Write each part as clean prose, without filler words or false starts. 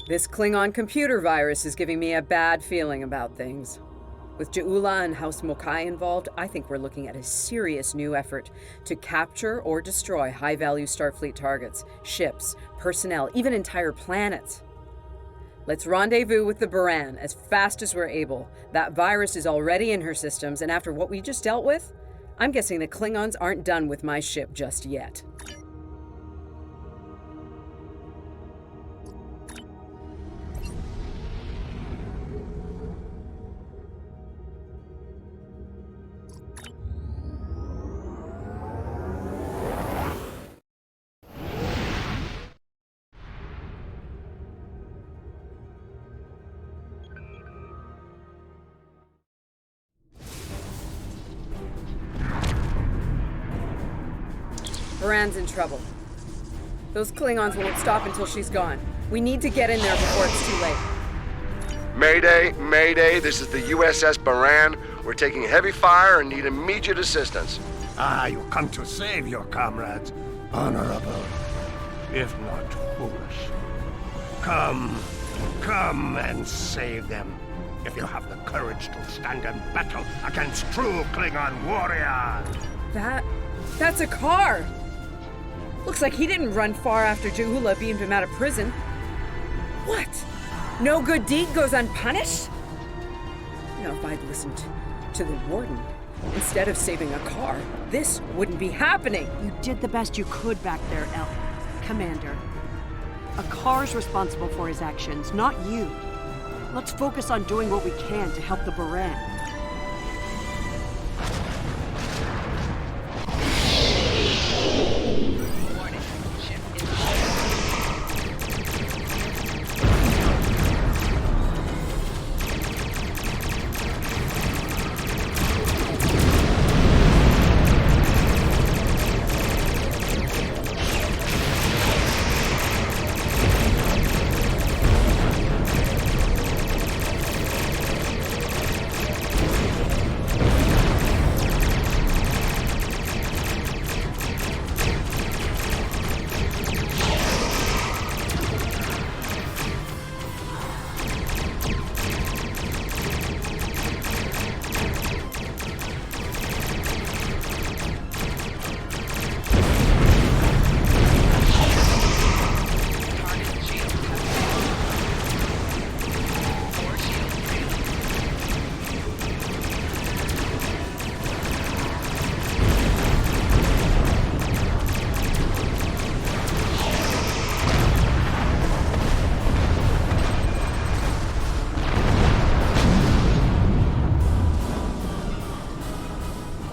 This Klingon computer virus is giving me a bad feeling about things. With Ja'ula and House Mokai involved, I think we're looking at a serious new effort to capture or destroy high-value Starfleet targets, ships, personnel, even entire planets. Let's rendezvous with the Baran as fast as we're able. That virus is already in her systems, and after what we just dealt with, I'm guessing the Klingons aren't done with my ship just yet. Baran's in trouble. Those Klingons won't stop until she's gone. We need to get in there before it's too late. Mayday, Mayday, this is the USS Baran. We're taking heavy fire and need immediate assistance. You come to save your comrades. Honorable, if not foolish. Come and save them. If you have the courage to stand in battle against true Klingon warriors. That's a car! Looks like he didn't run far after Ja'ula beamed him out of prison. What? No good deed goes unpunished? If I'd listened to the warden instead of saving a car, this wouldn't be happening. You did the best you could back there, Commander. A car's responsible for his actions, not you. Let's focus on doing what we can to help the Baran.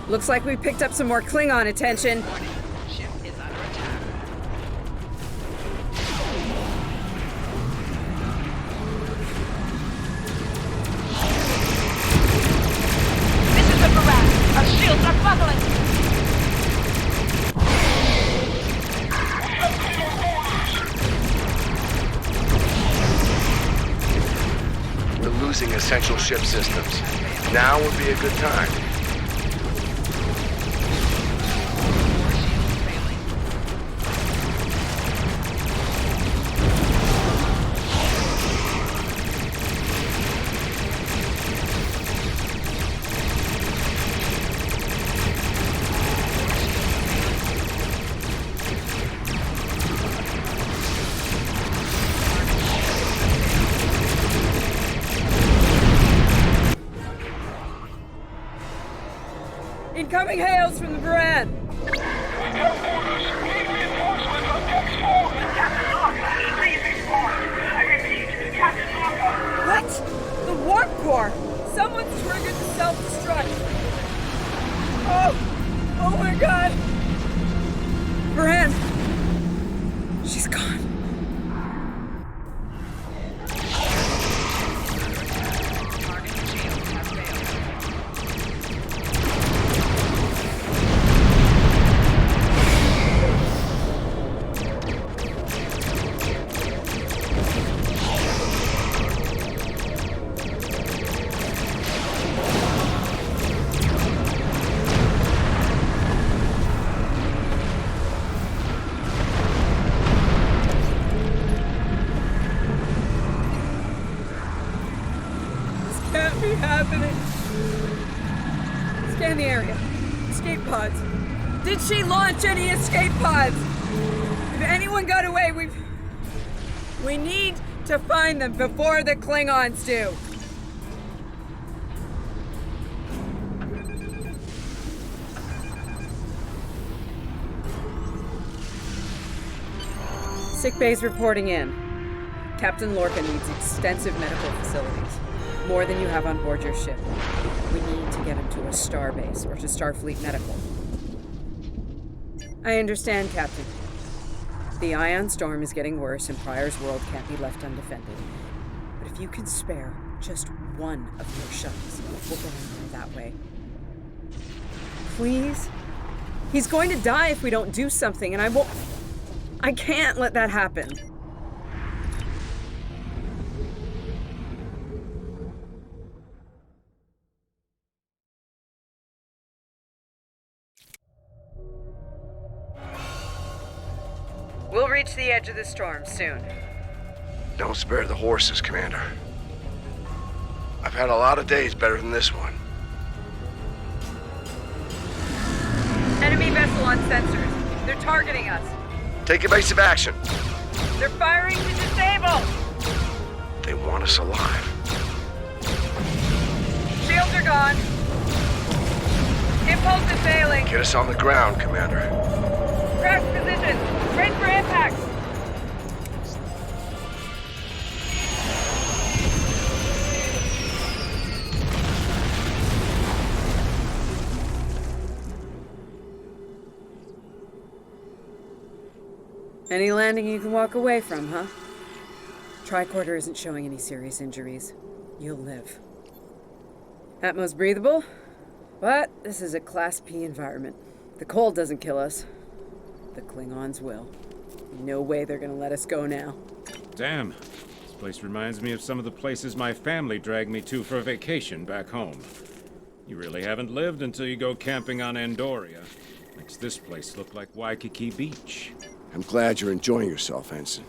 Looks like we picked up some more Klingon attention. Ship is under attack. This is the Baran. Our shields are buckling. We're losing essential ship systems. Now would be a good time. Incoming hails from the Baran! We have orders. We need reinforcements on deck 4. Captain Locke, please report. I repeat, Captain Locke. What? The warp core! Someone's triggered the self-destruct! Oh my god! Baran! She's gone. escape pods? Did she launch any escape pods? If anyone got away, we need to find them before the Klingons do. Sick bay's reporting in. Captain Lorca needs extensive medical facilities. More than you have on board your ship. We need to get him to a starbase or to Starfleet Medical. I understand, Captain. The ion storm is getting worse and Pryor's world can't be left undefended. But if you can spare just one of your shuttles, we'll get him there that way. Please? He's going to die if we don't do something, and I can't let that happen. We'll reach the edge of the storm soon. Don't spare the horses, Commander. I've had a lot of days better than this one. Enemy vessel on sensors. They're targeting us. Take evasive action. They're firing to disable. They want us alive. Shields are gone. Impulse is failing. Get us on the ground, Commander. Crash position. Ready for impact. Any landing you can walk away from, huh? Tricorder isn't showing any serious injuries. You'll live. Atmos breathable, but this is a Class P environment. The cold doesn't kill us. The Klingons will. No way they're gonna let us go now. Damn. This place reminds me of some of the places my family dragged me to for a vacation back home. You really haven't lived until you go camping on Andoria. Makes this place look like Waikiki Beach. I'm glad you're enjoying yourself, Ensign.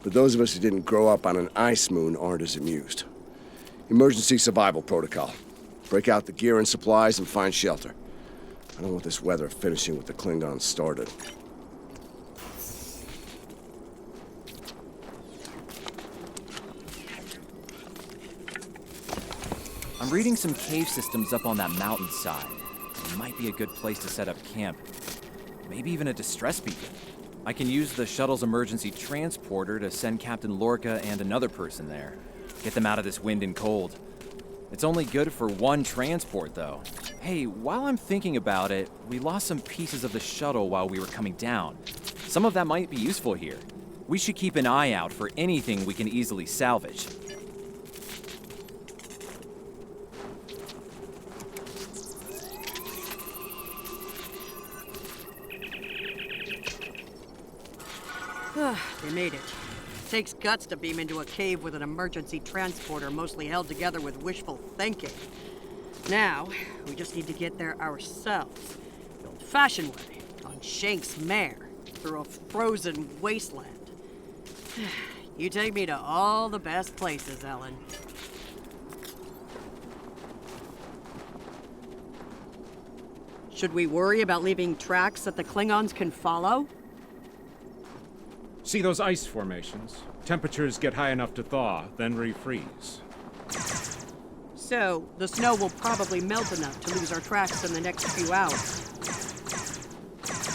But those of us who didn't grow up on an ice moon aren't as amused. Emergency survival protocol. Break out the gear and supplies and find shelter. I don't want this weather finishing what the Klingons started. I'm reading some cave systems up on that mountainside. It might be a good place to set up camp. Maybe even a distress beacon. I can use the shuttle's emergency transporter to send Captain Lorca and another person there. Get them out of this wind and cold. It's only good for one transport, though. Hey, while I'm thinking about it, we lost some pieces of the shuttle while we were coming down. Some of that might be useful here. We should keep an eye out for anything we can easily salvage. They made it. Takes guts to beam into a cave with an emergency transporter mostly held together with wishful thinking. Now, we just need to get there ourselves. The old-fashioned way, on Shank's mare, through a frozen wasteland. You take me to all the best places, Ellen. Should we worry about leaving tracks that the Klingons can follow? See those ice formations? Temperatures get high enough to thaw, then refreeze. So, the snow will probably melt enough to lose our tracks in the next few hours.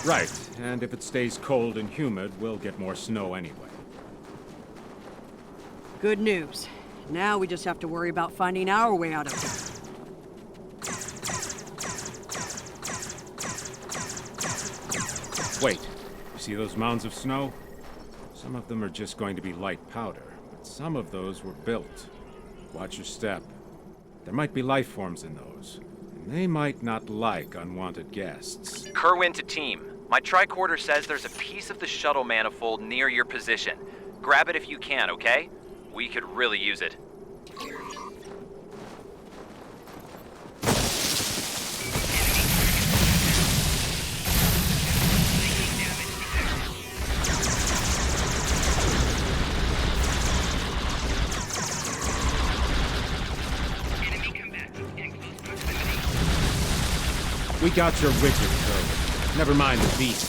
Right, and if it stays cold and humid, we'll get more snow anyway. Good news. Now we just have to worry about finding our way out of here. Wait, you see those mounds of snow? Some of them are just going to be light powder, but some of those were built. Watch your step. There might be life forms in those, and they might not like unwanted guests. Kerwin to team. My tricorder says there's a piece of the shuttle manifold near your position. Grab it if you can, okay? We could really use it. We got your widget, so never mind the beast.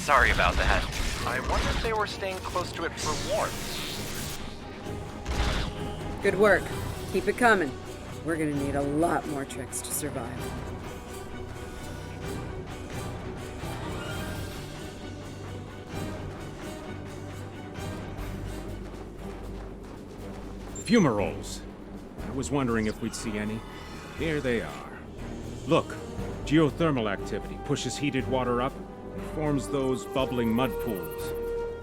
Sorry about that. I wonder if they were staying close to it for warmth. Good work. Keep it coming. We're gonna need a lot more tricks to survive. Fumaroles. I was wondering if we'd see any. Here they are. Look, geothermal activity pushes heated water up and forms those bubbling mud pools.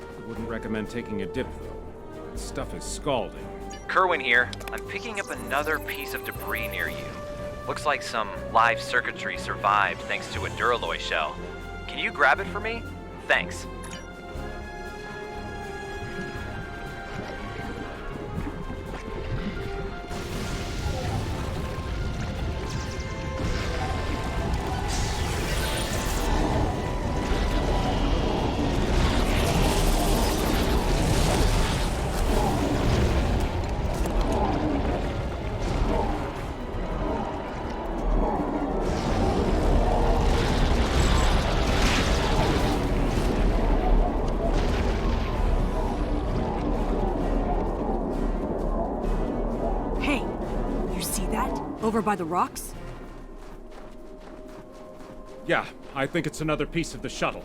I wouldn't recommend taking a dip, though. This stuff is scalding. Kerwin here. I'm picking up another piece of debris near you. Looks like some live circuitry survived thanks to a duralloy shell. Can you grab it for me? Thanks. Over by the rocks? Yeah, I think it's another piece of the shuttle.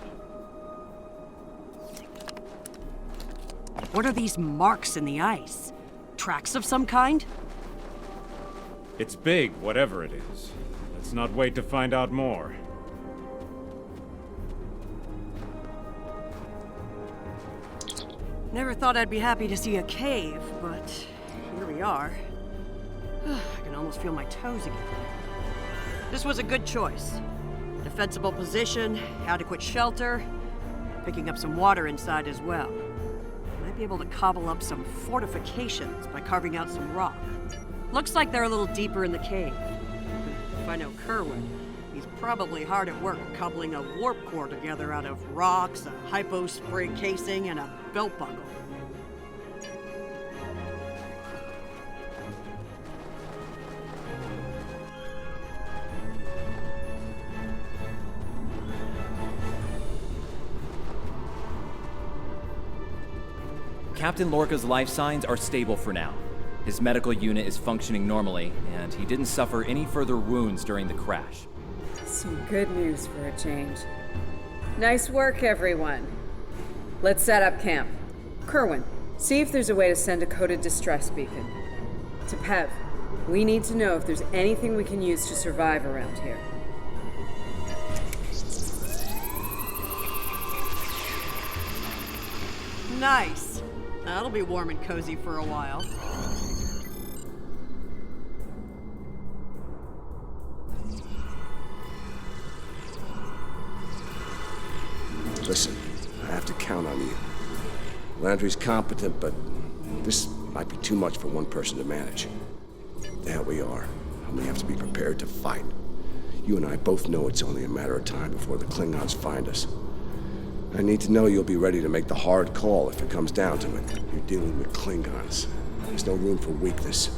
What are these marks in the ice? Tracks of some kind? It's big, whatever it is. Let's not wait to find out more. Never thought I'd be happy to see a cave, but here we are. I can almost feel my toes again. This was a good choice. Defensible position, adequate shelter, picking up some water inside as well. Might be able to cobble up some fortifications by carving out some rock. Looks like they're a little deeper in the cave. If I know Kerwin, he's probably hard at work cobbling a warp core together out of rocks, a hypo spring casing, and a belt buckle. Captain Lorca's life signs are stable for now. His medical unit is functioning normally, and he didn't suffer any further wounds during the crash. Some good news for a change. Nice work, everyone. Let's set up camp. Kerwin, see if there's a way to send a coded distress beacon. To Pev, we need to know if there's anything we can use to survive around here. Nice. That'll be warm and cozy for a while. Listen, I have to count on you. Landry's competent, but this might be too much for one person to manage. There we are, and we have to be prepared to fight. You and I both know it's only a matter of time before the Klingons find us. I need to know you'll be ready to make the hard call if it comes down to it. You're dealing with Klingons. There's no room for weakness.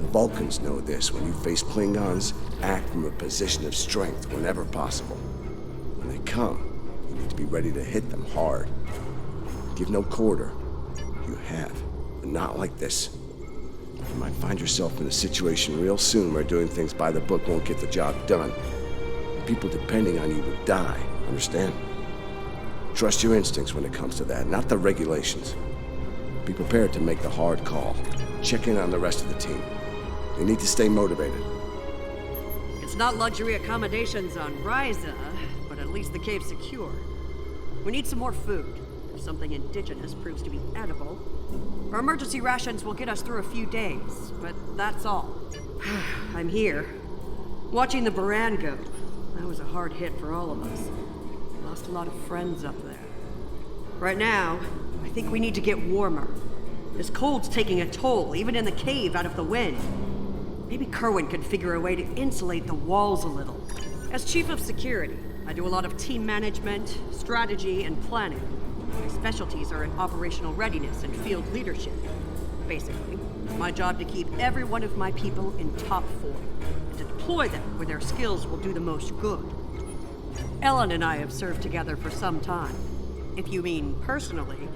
The Vulcans know this. When you face Klingons, act from a position of strength whenever possible. When they come, you need to be ready to hit them hard. Give no quarter. You have, but not like this. You might find yourself in a situation real soon where doing things by the book won't get the job done. People depending on you will die, understand? Trust your instincts when it comes to that, not the regulations. Be prepared to make the hard call. Check in on the rest of the team. They need to stay motivated. It's not luxury accommodations on Ryza, but at least the cave's secure. We need some more food. If something indigenous proves to be edible, our emergency rations will get us through a few days, but that's all. I'm here, watching the Baran go. That was a hard hit for all of us. Lost a lot of friends up there. Right now, I think we need to get warmer. This cold's taking a toll, even in the cave out of the wind. Maybe Kerwin could figure a way to insulate the walls a little. As chief of security, I do a lot of team management, strategy, and planning. My specialties are in operational readiness and field leadership, basically. My job to keep every one of my people in top form, and to deploy them where their skills will do the most good. Ellen and I have served together for some time. If you mean personally,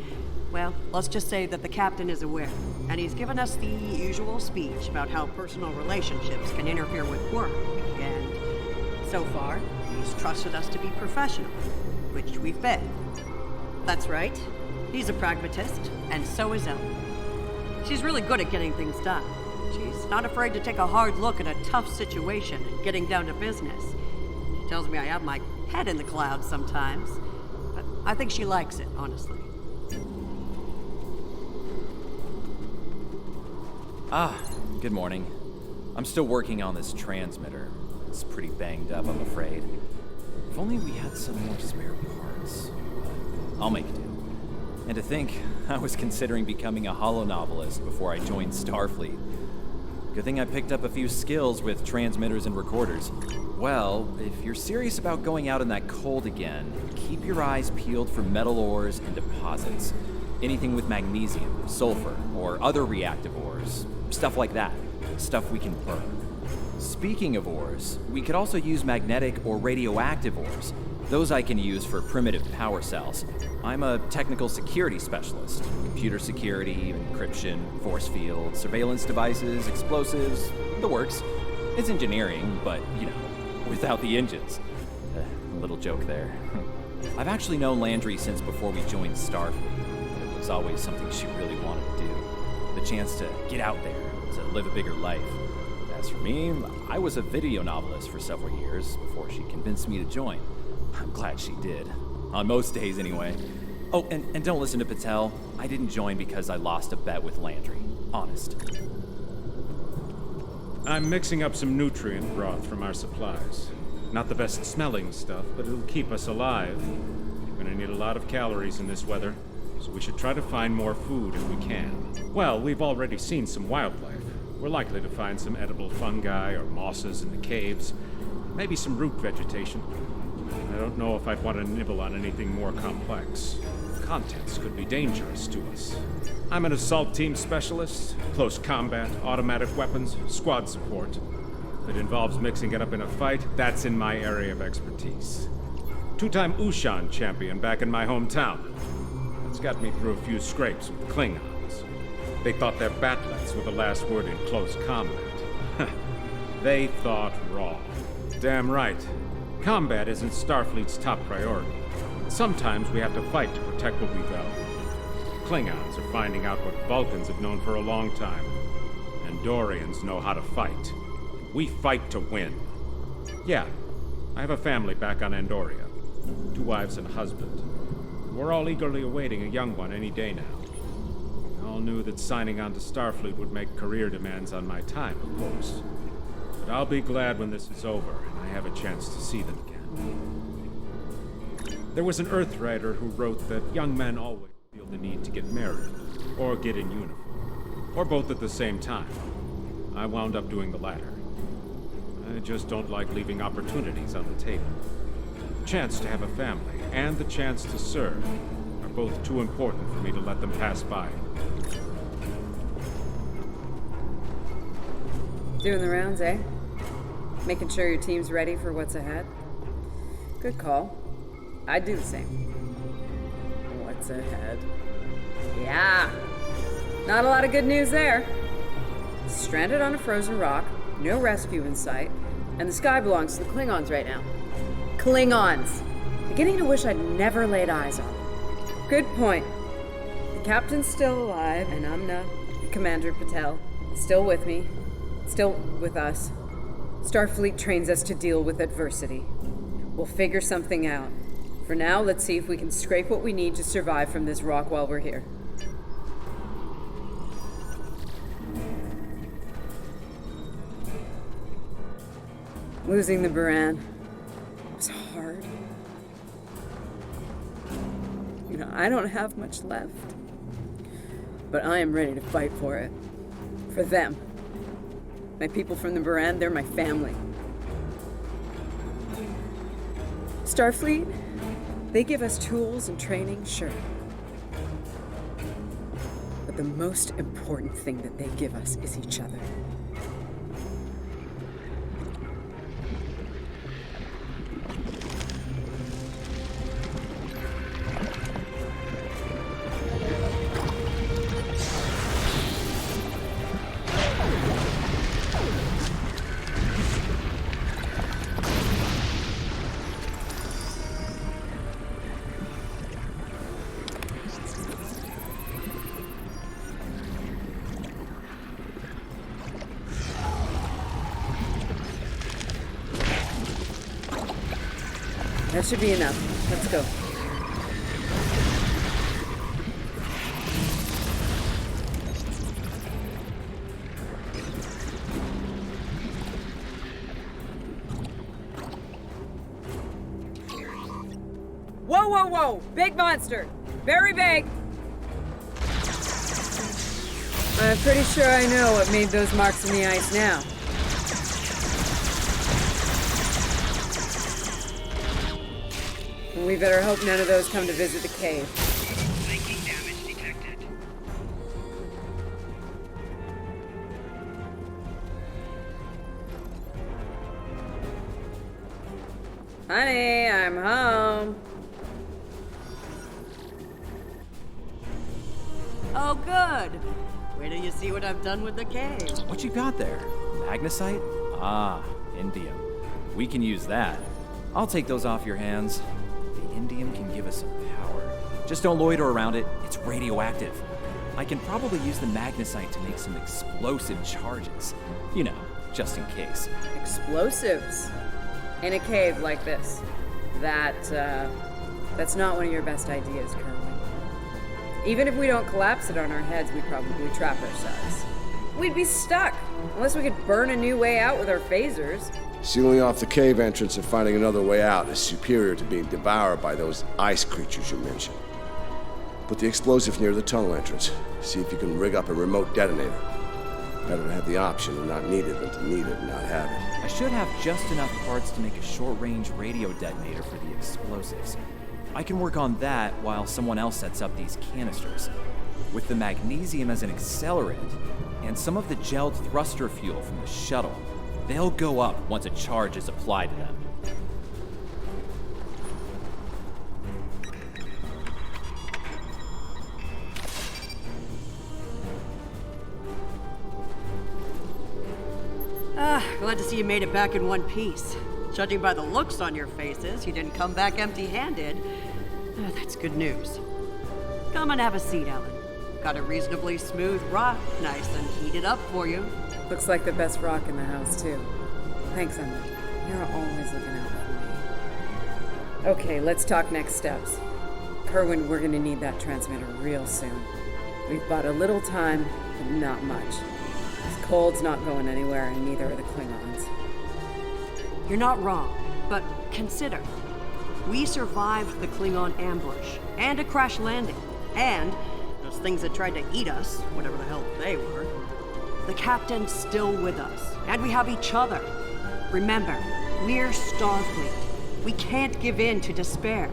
well, let's just say that the captain is aware, and he's given us the usual speech about how personal relationships can interfere with work, and so far, he's trusted us to be professional, which we've been. That's right. He's a pragmatist, and so is Ellen. She's really good at getting things done. She's not afraid to take a hard look at a tough situation and getting down to business. She tells me I have my head in the clouds sometimes, but I think she likes it, honestly. Good morning. I'm still working on this transmitter. It's pretty banged up, I'm afraid. If only we had some more spare parts. I'll make do. And to think, I was considering becoming a holonovelist before I joined Starfleet. Good thing I picked up a few skills with transmitters and recorders. Well, if you're serious about going out in that cold again, keep your eyes peeled for metal ores and deposits. Anything with magnesium, sulfur, or other reactive ores. Stuff like that. Stuff we can burn. Speaking of ores, we could also use magnetic or radioactive ores. Those I can use for primitive power cells. I'm a technical security specialist. Computer security, encryption, force field, surveillance devices, explosives, the works. It's engineering, but, you know, without the engines. A little joke there. I've actually known Landry since before we joined Starfleet. It was always something she really wanted to do. The chance to get out there, to live a bigger life. As for me, I was a video novelist for several years before she convinced me to join. I'm glad she did. On most days, anyway. Oh, and don't listen to Patel. I didn't join because I lost a bet with Landry. Honest. I'm mixing up some nutrient broth from our supplies. Not the best smelling stuff, but it'll keep us alive. We're gonna need a lot of calories in this weather, so we should try to find more food if we can. Well, we've already seen some wildlife. We're likely to find some edible fungi or mosses in the caves. Maybe some root vegetation. I don't know if I'd want to nibble on anything more complex. Contents could be dangerous to us. I'm an assault team specialist, close combat, automatic weapons, squad support. If it involves mixing it up in a fight, that's in my area of expertise. Two-time Ushan champion back in my hometown. That's got me through a few scrapes with the Klingons. They thought their batlets were the last word in close combat. They thought wrong. Damn right. Combat isn't Starfleet's top priority. Sometimes we have to fight to protect what we value. Klingons are finding out what Vulcans have known for a long time. Andorians know how to fight. We fight to win. Yeah, I have a family back on Andoria. 2 wives and a husband. We're all eagerly awaiting a young one any day now. We all knew that signing on to Starfleet would make career demands on my time, of course. But I'll be glad when this is over and I have a chance to see them again. There was an Earthwriter who wrote that young men always feel the need to get married, or get in uniform, or both at the same time. I wound up doing the latter. I just don't like leaving opportunities on the table. The chance to have a family and the chance to serve are both too important for me to let them pass by. Doing the rounds, eh? Making sure your team's ready for what's ahead? Good call. I'd do the same. What's ahead? Yeah. Not a lot of good news there. Stranded on a frozen rock, no rescue in sight, and the sky belongs to the Klingons right now. Klingons! Beginning to wish I'd never laid eyes on them. Good point. The captain's still alive, and Amna, Commander Patel, still with me. Still with us. Starfleet trains us to deal with adversity. We'll figure something out. For now, let's see if we can scrape what we need to survive from this rock while we're here. Losing the Baran was hard. You know, I don't have much left. But I am ready to fight for it. For them. My people from the Baran, they're my family. Starfleet, they give us tools and training, sure. But the most important thing that they give us is each other. That should be enough. Let's go. Whoa, whoa, whoa! Big monster! Very big! I'm pretty sure I know what made those marks in the ice now. We better hope none of those come to visit the cave. Flanking damage detected. Honey, I'm home. Oh, good. Wait till you see what I've done with the cave. What you got there? Magnesite? Ah, indium. We can use that. I'll take those off your hands. The indium can give us some power. Just don't loiter around it. It's radioactive. I can probably use the magnesite to make some explosive charges. You know, just in case. Explosives. In a cave like this. That's not one of your best ideas, Kerwin. Even if we don't collapse it on our heads, we'd probably trap ourselves. We'd be stuck, unless we could burn a new way out with our phasers. Sealing off the cave entrance and finding another way out is superior to being devoured by those ice creatures you mentioned. Put the explosive near the tunnel entrance. See if you can rig up a remote detonator. Better to have the option and not need it than to need it and not have it. I should have just enough parts to make a short-range radio detonator for the explosives. I can work on that while someone else sets up these canisters. With the magnesium as an accelerant, and some of the gelled thruster fuel from the shuttle, they'll go up once a charge is applied to them. Glad to see you made it back in one piece. Judging by the looks on your faces, you didn't come back empty-handed. That's good news. Come and have a seat, Ellen. Got a reasonably smooth rock, nice and heated up for you. Looks like the best rock in the house, too. Thanks, Emma. You're always looking out for me. Okay, let's talk next steps. Kerwin, we're gonna need that transmitter real soon. We've bought a little time, but not much. This cold's not going anywhere, and neither are the Klingons. You're not wrong, but consider. We survived the Klingon ambush, and a crash landing, and those things that tried to eat us, whatever the hell they were. The captain's still with us, and we have each other. Remember, we're Starfleet. We can't give in to despair.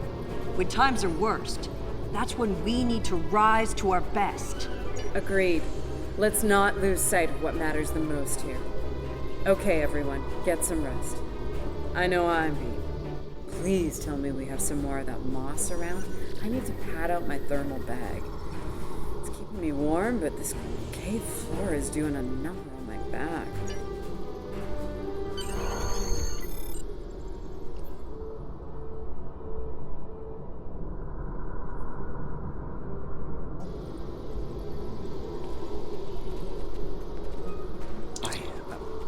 When times are worst, that's when we need to rise to our best. Agreed. Let's not lose sight of what matters the most here. Okay, everyone, get some rest. I know I'm beat. Please tell me we have some more of that moss around. I need to pad out my thermal bag. It's keeping me warm, but this cave floor is doing a number on my back.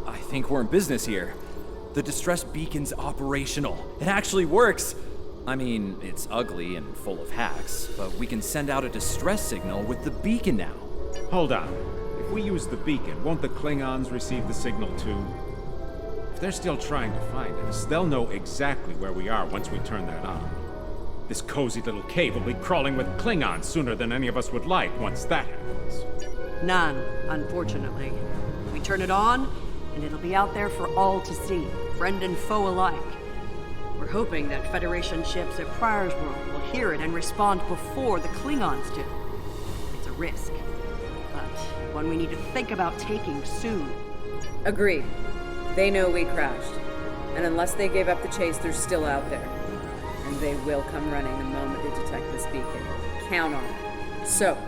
I think we're in business here. The distress beacon's operational. It actually works. I mean, it's ugly and full of hacks, but we can send out a distress signal with the beacon now. Hold on. If we use the beacon, won't the Klingons receive the signal too? If they're still trying to find us, they'll know exactly where we are once we turn that on. This cozy little cave will be crawling with Klingons sooner than any of us would like once that happens. None, unfortunately. We turn it on, and it'll be out there for all to see, friend and foe alike. We're hoping that Federation ships at Pryor's World will hear it and respond before the Klingons do. It's a risk, one we need to think about taking soon. Agreed. They know we crashed. And unless they gave up the chase, they're still out there. And they will come running the moment they detect this beacon. Count on it. So,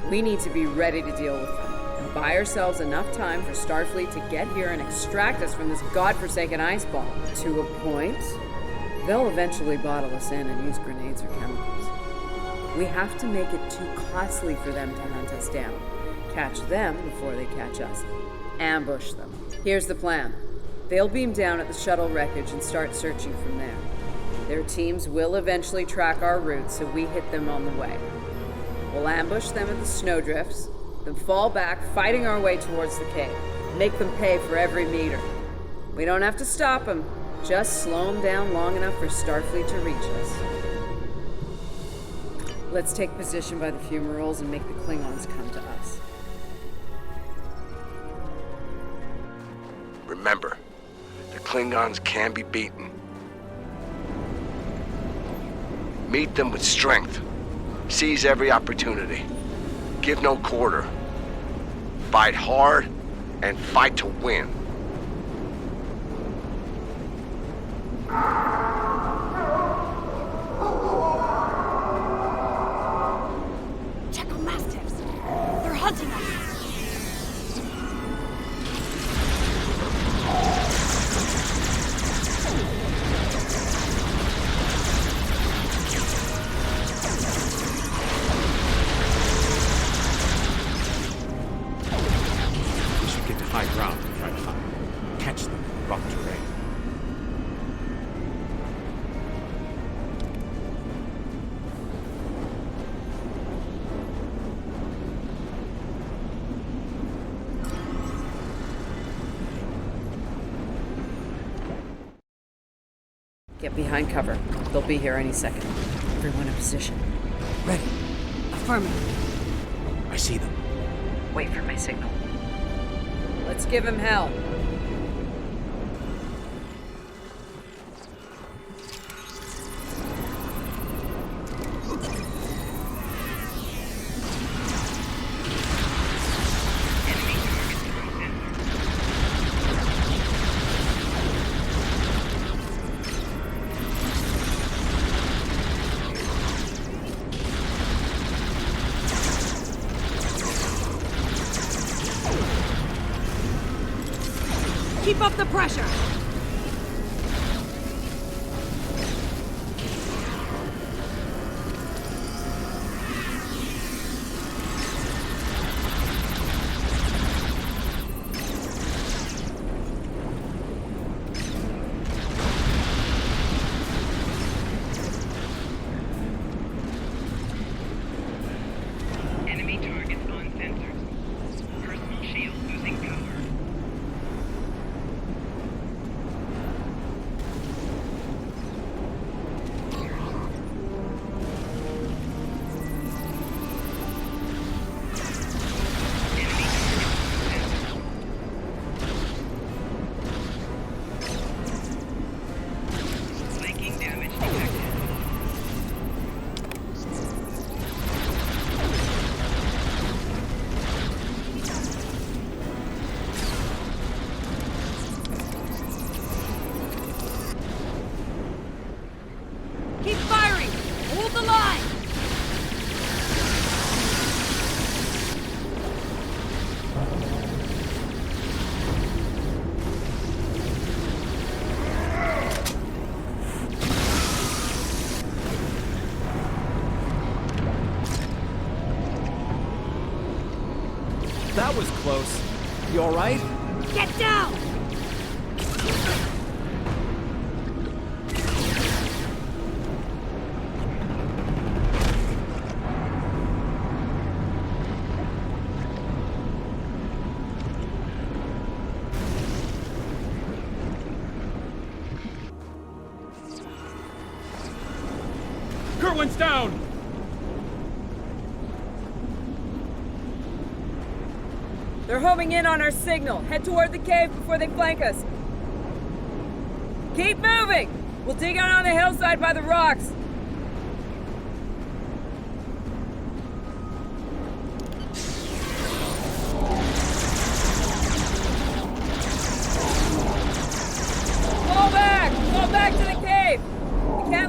we need to be ready to deal with them. And buy ourselves enough time for Starfleet to get here and extract us from this godforsaken ice ball. To a point, they'll eventually bottle us in and use grenades or chemicals. We have to make it too costly for them to hunt us down. Catch them before they catch us. Ambush them. Here's the plan. They'll beam down at the shuttle wreckage and start searching from there. Their teams will eventually track our route, so we hit them on the way. We'll ambush them at the snowdrifts, then fall back, fighting our way towards the cave. Make them pay for every meter. We don't have to stop them, just slow them down long enough for Starfleet to reach us. Let's take position by the fumaroles and make the Klingons come to us. Remember, the Klingons can be beaten. Meet them with strength. Seize every opportunity. Give no quarter. Fight hard and fight to win. Check on mastiffs. They're hunting us. We should get to high ground and try to hide. Catch them in rough terrain. Get behind cover. They'll be here any second. Everyone in position. Ready. Affirmative. I see them. Wait for my signal. Let's give him hell. Keep up the pressure! Enemy targets on sensors. Personal shield losing power. Flanking damage detected. Keep firing! Hold the line! That was close. You alright? Get down! Kerwin's down! They're homing in on our signal. Head toward the cave before they flank us. Keep moving! We'll dig out on the hillside by the rocks.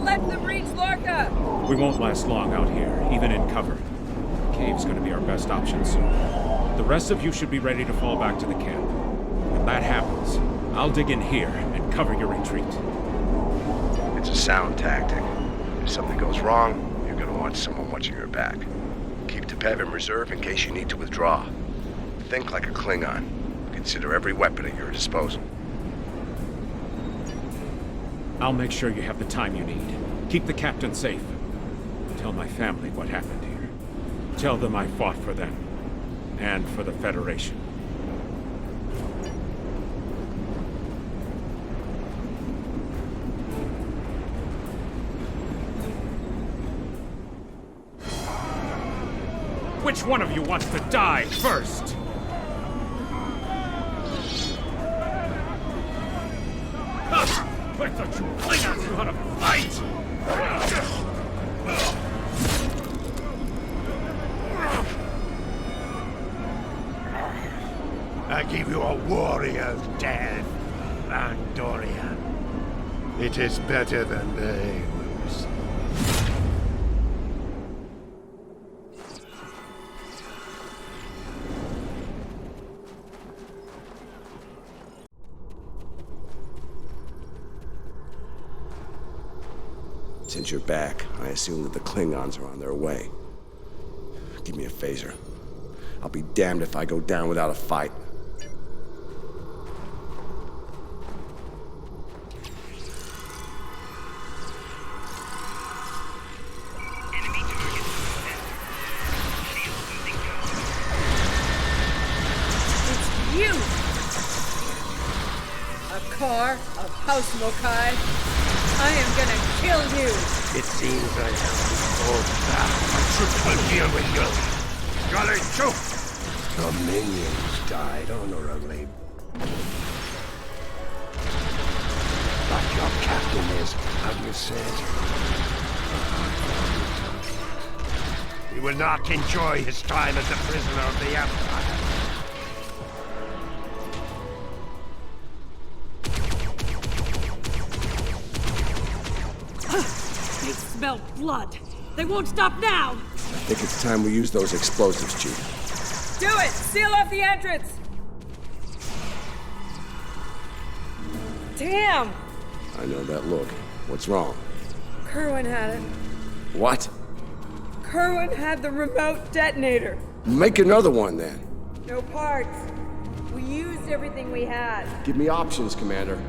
let them reach Lorca! We won't last long out here, even in cover. The cave's gonna be our best option soon. The rest of you should be ready to fall back to the camp. When that happens, I'll dig in here and cover your retreat. It's a sound tactic. If something goes wrong, you're gonna want someone watching your back. Keep the PEV in reserve in case you need to withdraw. Think like a Klingon. Consider every weapon at your disposal. I'll make sure you have the time you need. Keep the captain safe. Tell my family what happened here. Tell them I fought for them. And for the Federation. Which one of you wants to die first? I thought you Klingons knew how to fight! I give you a warrior's death, Andorian. It is better than they will see. Since you're back, I assume that the Klingons are on their way. Give me a phaser. I'll be damned if I go down without a fight. It's you! A car of Housecoat. I am gonna kill you! It seems I have all that. I should deal with you. Jolly choke! The minions died honorably. But your captain is, have you said? He will not enjoy his time as a prisoner of the Empire. They smell blood. They won't stop now. I think it's time we use those explosives, Chief. Do it! Seal off the entrance! Damn! I know that look. What's wrong? Kerwin had it. What? Kerwin had the remote detonator. Make another one, then. No parts. We used everything we had. Give me options, Commander.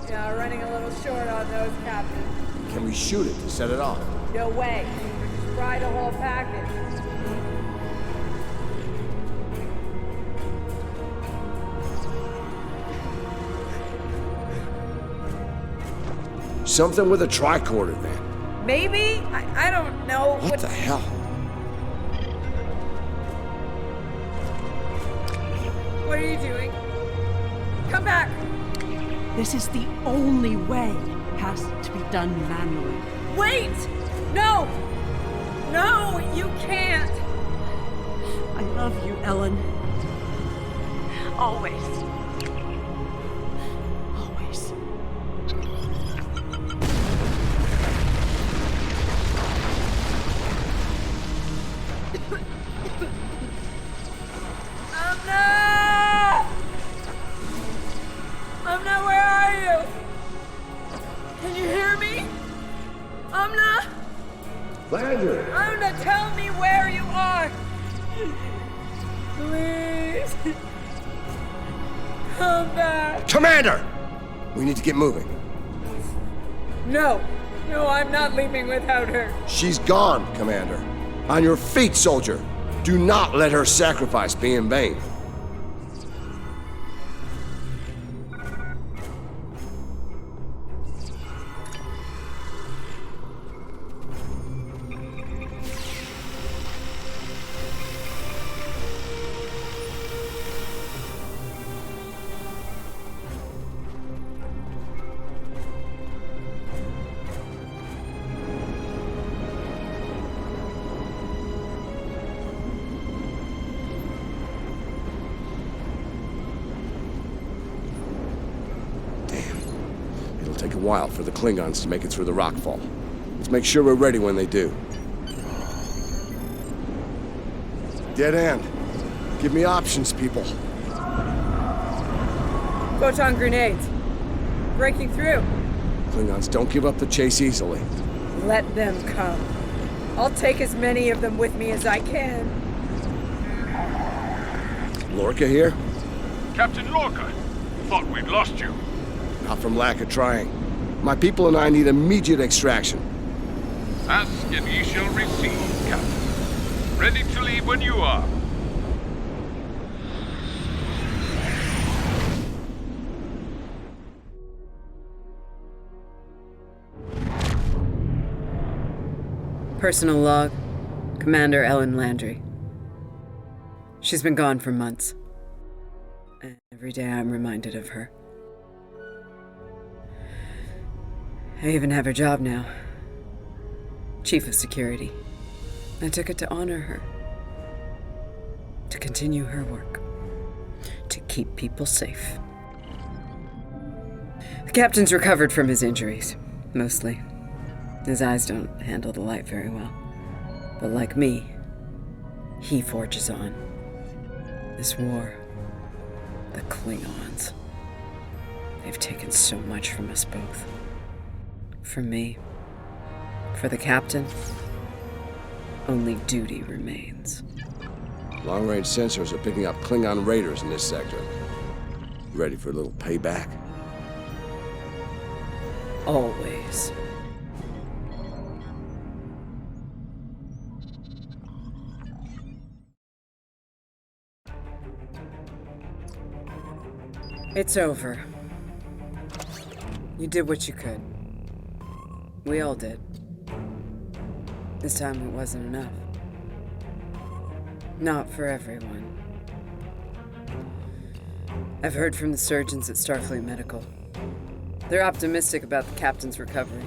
Yeah, running a little short on those, Captain. Can we shoot it to set it off? No way. Just fry the whole package. Something with a tricorder, then. Maybe? I don't know. What the hell? What are you doing? Come back! This is the only way. Has to be done manually. Wait! No! No, you can't! I love you, Ellen. Always. Always. Amna, where are you? Can you hear me? Amna? Landry! Amna, tell me where you are! Please. Come back. Commander! We need to get moving. No. No, I'm not leaving without her. She's gone, Commander. On your feet, soldier. Do not let her sacrifice be in vain. It'll take a while for the Klingons to make it through the rockfall. make sure we're ready when they do. Dead end. Give me options, people. Photon grenades. Breaking through. Klingons don't give up the chase easily. Let them come. I'll take as many of them with me as I can. Lorca here? Captain Lorca, thought we'd lost you. Not from lack of trying. My people and I need immediate extraction. Ask and ye shall receive, Captain. Ready to leave when you are. Personal log, Commander Ellen Landry. She's been gone for months. And every day I'm reminded of her. I even have her job now. Chief of Security. I took it to honor her. To continue her work. To keep people safe. The captain's recovered from his injuries, mostly. His eyes don't handle the light very well. But like me, he forges on. This war, the Klingons, they've taken so much from us both. For me, for the captain, only duty remains. Long-range sensors are picking up Klingon raiders in this sector. Ready for a little payback? Always. It's over. You did what you could. We all did. This time it wasn't enough. Not for everyone. I've heard from the surgeons at Starfleet Medical. They're optimistic about the captain's recovery.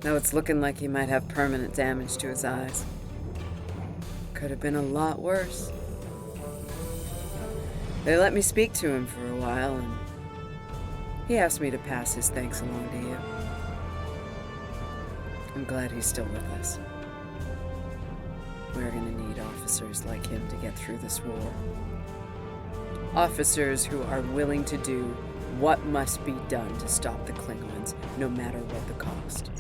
Though it's looking like he might have permanent damage to his eyes. Could have been a lot worse. They let me speak to him for a while, and he asked me to pass his thanks along to you. I'm glad he's still with us. We're gonna need officers like him to get through this war. Officers who are willing to do what must be done to stop the Klingons, no matter what the cost.